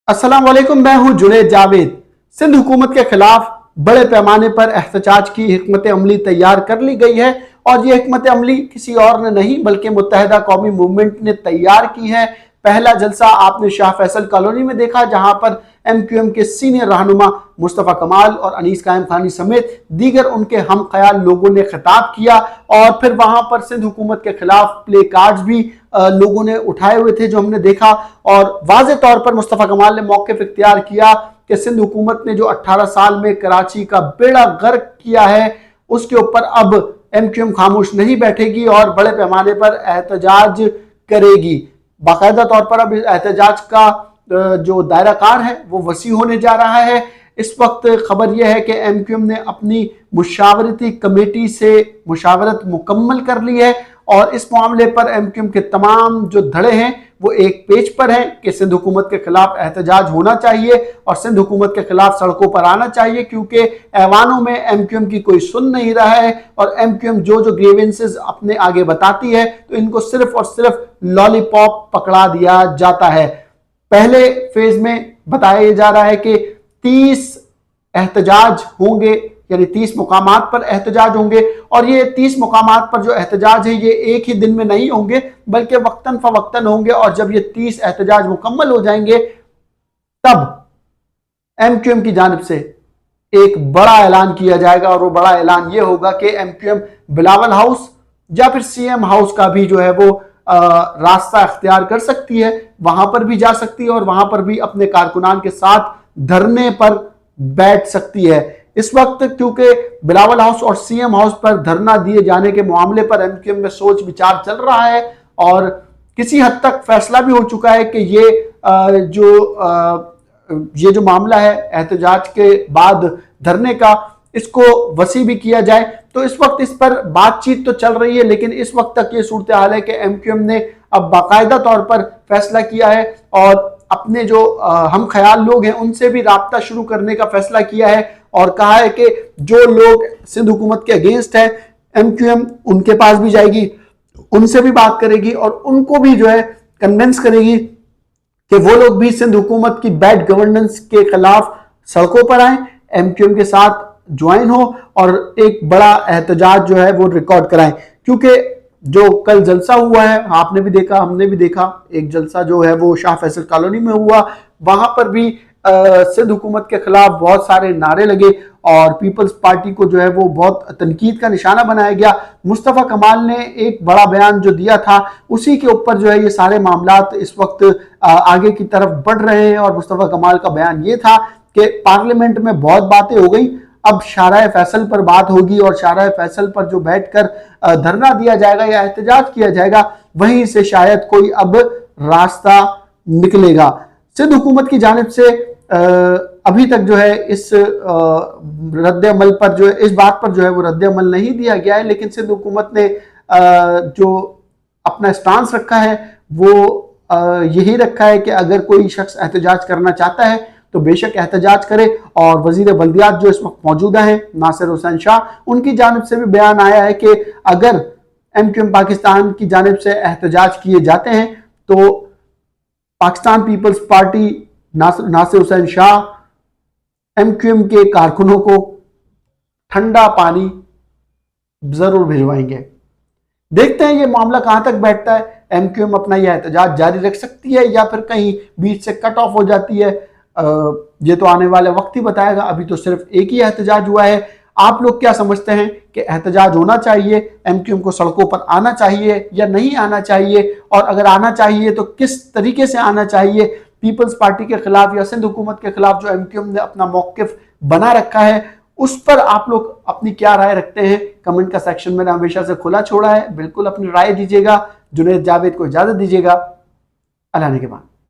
अस्सलाम वालेकुम, मैं हूं जुनैद जावेद। सिंध हुकूमत के खिलाफ बड़े पैमाने पर एहतजाज की हिकमत अमली तैयार कर ली गई है और ये हिकमत अमली किसी और ने नहीं बल्कि मुत्तहिदा कौमी मूवमेंट ने तैयार की है। पहला जलसा आपने शाह फैसल कॉलोनी में देखा, जहां पर MQM के सीनियर रहनुमा मुस्तफ़ा कमाल और अनीस कायम खानी समेत दीगर उनके हम ख्याल लोगों ने खिताब किया और फिर वहां पर सिंध हुकूमत के खिलाफ प्ले कार्ड्स भी लोगों ने उठाए हुए थे जो हमने देखा। और वाज़े तौर पर मुस्तफ़ा कमाल ने मौक़िफ़ इख्तियार किया कि सिंध हुकूमत ने जो 18 साल में कराची का बेड़ा गर्क किया है उसके ऊपर अब MQM खामोश नहीं बैठेगी और बड़े पैमाने पर एहतजाज करेगी। बाकायदा तौर पर अब एहतजाज का जो दायरा कार है वो वसी होने जा रहा है। इस वक्त खबर यह है कि MQM ने अपनी मुशावरती कमेटी से मुशावरत मुकम्मल कर ली है और इस मामले पर MQM के तमाम जो धड़े हैं वो एक पेज पर हैं कि सिंध हुकूमत के खिलाफ एहतजाज होना चाहिए और सिंध हुकूमत के खिलाफ सड़कों पर आना चाहिए, क्योंकि ऐवानों में MQM की कोई सुन नहीं रहा है और MQM जो ग्रीवेंसेस अपने आगे बताती है तो इनको सिर्फ और सिर्फ लॉलीपॉप पकड़ा दिया जाता है। पहले फेज में बताया जा रहा है कि 30 एहतजाज होंगे, यानी 30 मुकामात पर एहतजाज होंगे और ये 30 मुकामात पर जो एहतजाज है ये एक ही दिन में नहीं होंगे बल्कि वक्तन फवक्तन होंगे और जब ये 30 एहतजाज मुकम्मल हो जाएंगे तब MQM की जानिब से एक बड़ा ऐलान किया जाएगा और वो बड़ा ऐलान ये होगा कि MQM बिलावल हाउस या फिर CM हाउस का भी जो है वो रास्ता अख्तियार कर सकती है, वहां पर भी जा सकती है और वहां पर भी अपने कारकुनान के साथ धरने पर बैठ सकती है। इस वक्त क्योंकि बिलावल हाउस और CM हाउस पर धरना दिए जाने के मामले पर MQM में सोच विचार चल रहा है और किसी हद तक फैसला भी हो चुका है कि ये जो मामला है एहतजाज के बाद धरने का, इसको वसी भी किया जाए। तो इस वक्त इस पर बातचीत तो चल रही है, लेकिन इस वक्त तक ये सूरत हाल है कि MQM ने अब बाकायदा तौर पर फैसला किया है और अपने जो हम ख्याल लोग हैं उनसे भी राब्ता शुरू करने का फैसला किया है और कहा है कि जो लोग सिंध हुकूमत के अगेंस्ट है MQM उनके पास भी जाएगी, उनसे भी बात करेगी और उनको भी जो है कन्विंस करेगी कि वो लोग भी सिंध हुकूमत की बैड गवर्नेंस के खिलाफ सड़कों पर आए, MQM के साथ ज्वाइन हो और एक बड़ा एहतजाज जो है वो रिकॉर्ड कराएं। क्योंकि जो कल जलसा हुआ है आपने भी देखा, हमने भी देखा, एक जलसा जो है वो शाह फैसल कॉलोनी में हुआ, वहां पर भी सिंध हुकूमत के खिलाफ बहुत सारे नारे लगे और पीपल्स पार्टी को जो है वो बहुत तनकीद का निशाना बनाया गया। मुस्तफ़ा कमाल ने एक बड़ा बयान जो दिया था उसी के ऊपर जो है ये सारे मामलात इस वक्त आगे की तरफ बढ़ रहे हैं और मुस्तफ़ा कमाल का बयान ये था कि पार्लियामेंट में बहुत बातें हो गई, अब शाहराह फैसल पर बात होगी और शाहराह फैसल पर जो बैठकर धरना दिया जाएगा या एहतजाज किया जाएगा वहीं से शायद कोई अब रास्ता निकलेगा। सिंध हुकूमत की जानिब से अभी तक जो है इस रद्द अमल पर जो है, इस बात पर जो है वो रद्द अमल नहीं दिया गया है, लेकिन सिंध हुकूमत ने जो अपना स्टांस रखा है वो यही रखा है कि अगर कोई शख्स एहतजाज करना चाहता है तो बेशक एहतजाज करे। और वजीर बल्दियात जो इस वक्त मौजूदा हैं नासिर हुसैन शाह, उनकी जानिब से भी बयान आया है कि अगर MQM पाकिस्तान की जानिब से एहतजाज किए जाते हैं तो पाकिस्तान पीपल्स पार्टी नासिर हुसैन शाह MQM के कारकुनों को ठंडा पानी जरूर भिजवाएंगे। देखते हैं ये मामला कहां तक बैठता है। MQM अपना यह एहतजाज जारी रख सकती है या फिर कहीं बीच से कट ऑफ हो जाती है, ये तो आने वाले वक्त ही बताएगा। अभी तो सिर्फ एक ही एहतजाज हुआ है। आप लोग क्या समझते हैं कि एहतजाज होना चाहिए, MQM को सड़कों पर आना चाहिए या नहीं आना चाहिए, और अगर आना चाहिए तो किस तरीके से आना चाहिए, पीपल्स पार्टी के खिलाफ या सिंध हुकूमत के खिलाफ जो MQM ने अपना मौकिफ बना रखा है उस पर आप लोग अपनी क्या राय रखते हैं? कमेंट का सेक्शन मैंने हमेशा से खुला छोड़ा है, बिल्कुल अपनी राय दीजिएगा। जुनैद जावेद को इजाजत दीजिएगा। अल्लाह ने के बाद।